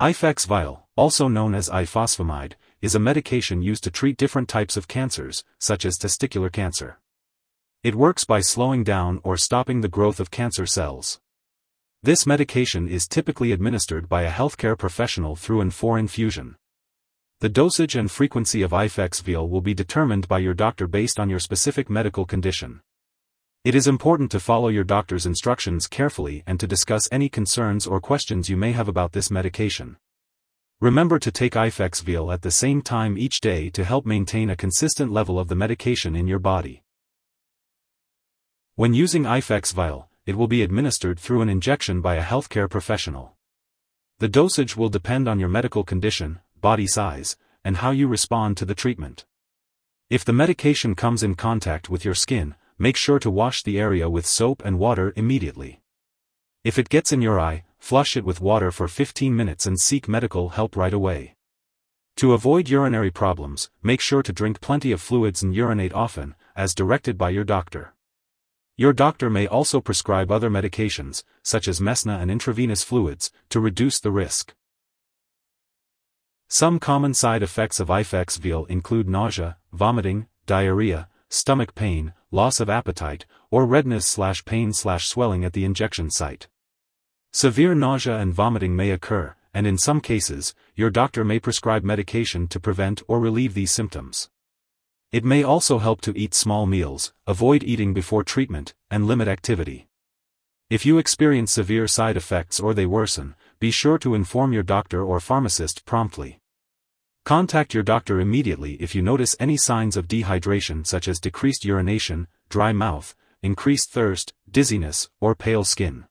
Ifex Vial, also known as Ifosfamide, is a medication used to treat different types of cancers, such as testicular cancer. It works by slowing down or stopping the growth of cancer cells. This medication is typically administered by a healthcare professional through an infusion. The dosage and frequency of Ifex Vial will be determined by your doctor based on your specific medical condition. It is important to follow your doctor's instructions carefully and to discuss any concerns or questions you may have about this medication. Remember to take Ifex Vial at the same time each day to help maintain a consistent level of the medication in your body. When using Ifex Vial, it will be administered through an injection by a healthcare professional. The dosage will depend on your medical condition, body size, and how you respond to the treatment. If the medication comes in contact with your skin, make sure to wash the area with soap and water immediately. If it gets in your eye, flush it with water for 15 minutes and seek medical help right away. To avoid urinary problems, make sure to drink plenty of fluids and urinate often, as directed by your doctor. Your doctor may also prescribe other medications, such as mesna and intravenous fluids, to reduce the risk. Some common side effects of Ifex Vial include nausea, vomiting, diarrhea, stomach pain, loss of appetite, or redness/pain/swelling at the injection site. Severe nausea and vomiting may occur, and in some cases, your doctor may prescribe medication to prevent or relieve these symptoms. It may also help to eat small meals, avoid eating before treatment, and limit activity. If you experience severe side effects or they worsen, be sure to inform your doctor or pharmacist promptly. Contact your doctor immediately if you notice any signs of dehydration such as decreased urination, dry mouth, increased thirst, dizziness, or pale skin.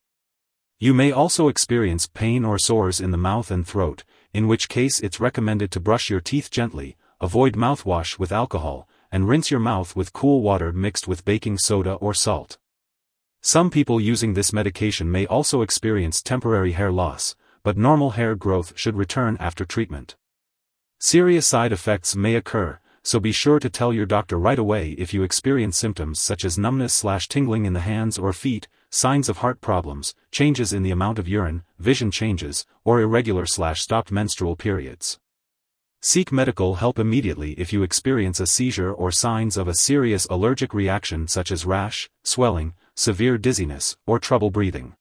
You may also experience pain or sores in the mouth and throat, in which case it's recommended to brush your teeth gently, avoid mouthwash with alcohol, and rinse your mouth with cool water mixed with baking soda or salt. Some people using this medication may also experience temporary hair loss, but normal hair growth should return after treatment. Serious side effects may occur, so be sure to tell your doctor right away if you experience symptoms such as numbness/tingling in the hands or feet, signs of heart problems, changes in the amount of urine, vision changes, or irregular/stopped menstrual periods. Seek medical help immediately if you experience a seizure or signs of a serious allergic reaction such as rash, swelling, severe dizziness, or trouble breathing.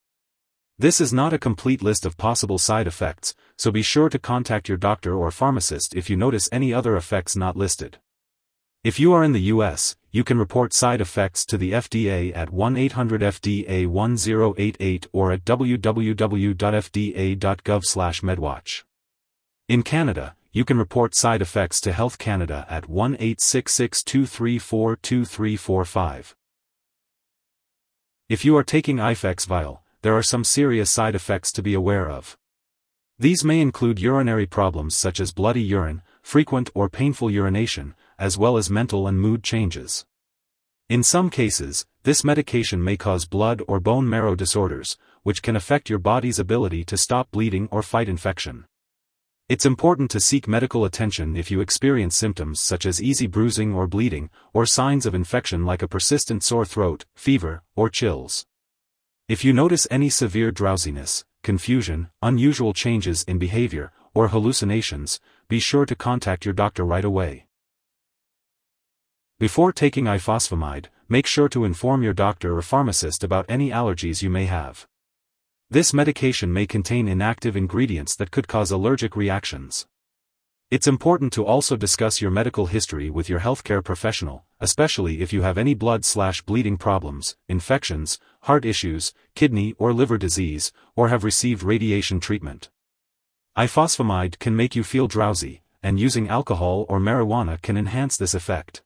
This is not a complete list of possible side effects, so be sure to contact your doctor or pharmacist if you notice any other effects not listed. If you are in the US, you can report side effects to the FDA at 1-800-FDA-1088 or at www.fda.gov/medwatch. In Canada, you can report side effects to Health Canada at 1-866-234-2345. If you are taking Ifex Vial, there are some serious side effects to be aware of. These may include urinary problems such as bloody urine, frequent or painful urination, as well as mental and mood changes. In some cases, this medication may cause blood or bone marrow disorders, which can affect your body's ability to stop bleeding or fight infection. It's important to seek medical attention if you experience symptoms such as easy bruising or bleeding, or signs of infection like a persistent sore throat, fever, or chills. If you notice any severe drowsiness, confusion, unusual changes in behavior, or hallucinations, be sure to contact your doctor right away. Before taking Ifosfamide, make sure to inform your doctor or pharmacist about any allergies you may have. This medication may contain inactive ingredients that could cause allergic reactions. It's important to also discuss your medical history with your healthcare professional, especially if you have any blood/bleeding problems, infections, heart issues, kidney or liver disease, or have received radiation treatment. Ifosfamide can make you feel drowsy, and using alcohol or marijuana can enhance this effect.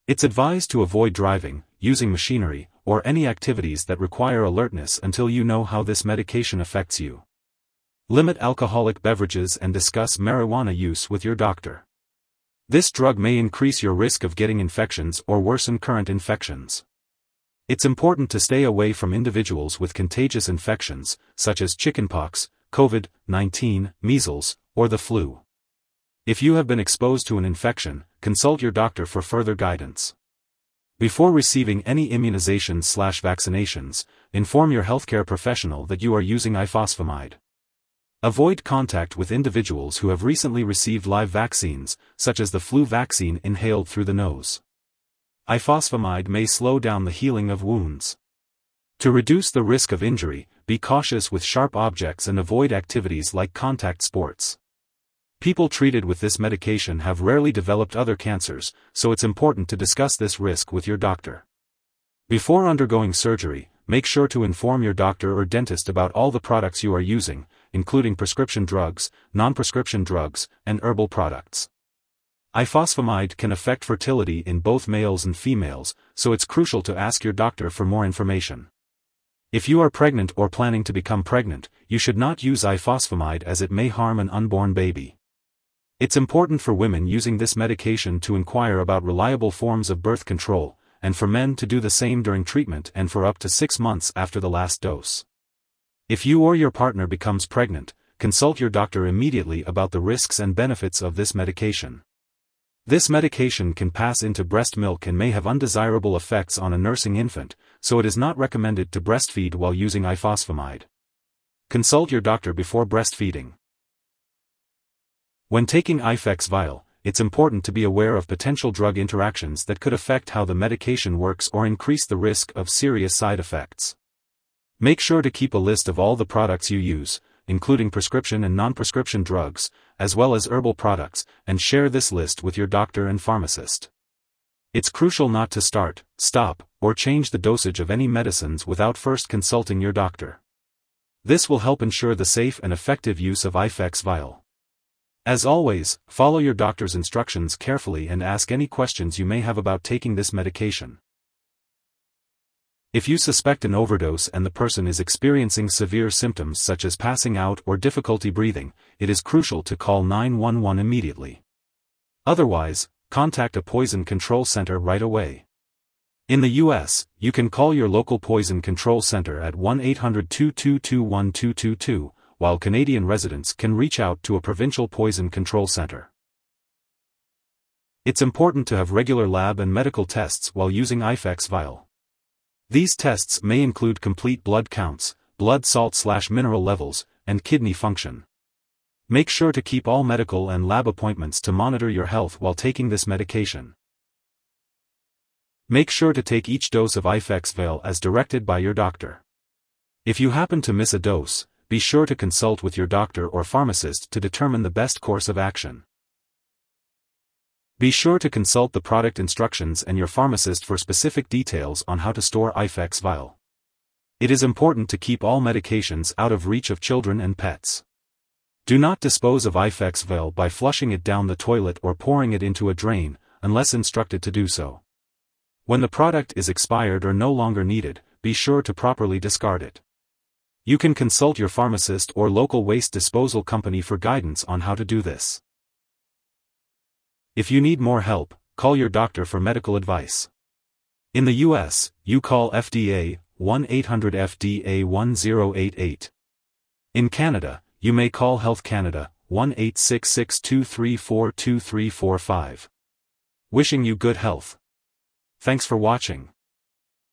It's advised to avoid driving, using machinery, or any activities that require alertness until you know how this medication affects you. Limit alcoholic beverages and discuss marijuana use with your doctor. This drug may increase your risk of getting infections or worsen current infections. It's important to stay away from individuals with contagious infections, such as chickenpox, COVID-19, measles, or the flu. If you have been exposed to an infection, consult your doctor for further guidance. Before receiving any immunizations/vaccinations, inform your healthcare professional that you are using Ifosfamide. Avoid contact with individuals who have recently received live vaccines, such as the flu vaccine inhaled through the nose. Ifosfamide may slow down the healing of wounds. To reduce the risk of injury, be cautious with sharp objects and avoid activities like contact sports. People treated with this medication have rarely developed other cancers, so it's important to discuss this risk with your doctor. Before undergoing surgery, make sure to inform your doctor or dentist about all the products you are using, including prescription drugs, non-prescription drugs, and herbal products. Ifosfamide can affect fertility in both males and females, so it's crucial to ask your doctor for more information. If you are pregnant or planning to become pregnant, you should not use ifosfamide as it may harm an unborn baby. It's important for women using this medication to inquire about reliable forms of birth control, and for men to do the same during treatment and for up to 6 months after the last dose. If you or your partner becomes pregnant, consult your doctor immediately about the risks and benefits of this medication. This medication can pass into breast milk and may have undesirable effects on a nursing infant, so it is not recommended to breastfeed while using ifosfamide. Consult your doctor before breastfeeding. When taking Ifex Vial, it's important to be aware of potential drug interactions that could affect how the medication works or increase the risk of serious side effects. Make sure to keep a list of all the products you use, including prescription and non-prescription drugs, as well as herbal products, and share this list with your doctor and pharmacist. It's crucial not to start, stop, or change the dosage of any medicines without first consulting your doctor. This will help ensure the safe and effective use of Ifex Vial. As always, follow your doctor's instructions carefully and ask any questions you may have about taking this medication. If you suspect an overdose and the person is experiencing severe symptoms such as passing out or difficulty breathing, it is crucial to call 911 immediately. Otherwise, contact a poison control center right away. In the U.S., you can call your local poison control center at 1-800-222-1222, while Canadian residents can reach out to a provincial poison control center. It's important to have regular lab and medical tests while using Ifex Vial. These tests may include complete blood counts, blood salt/mineral levels, and kidney function. Make sure to keep all medical and lab appointments to monitor your health while taking this medication. Make sure to take each dose of Ifex Vial as directed by your doctor. If you happen to miss a dose, be sure to consult with your doctor or pharmacist to determine the best course of action. Be sure to consult the product instructions and your pharmacist for specific details on how to store Ifex Vial. It is important to keep all medications out of reach of children and pets. Do not dispose of Ifex Vial by flushing it down the toilet or pouring it into a drain, unless instructed to do so. When the product is expired or no longer needed, be sure to properly discard it. You can consult your pharmacist or local waste disposal company for guidance on how to do this. If you need more help, call your doctor for medical advice. In the U.S., you call FDA, 1-800-FDA-1088. In Canada, you may call Health Canada, 1-866-234-2345. Wishing you good health. Thanks for watching.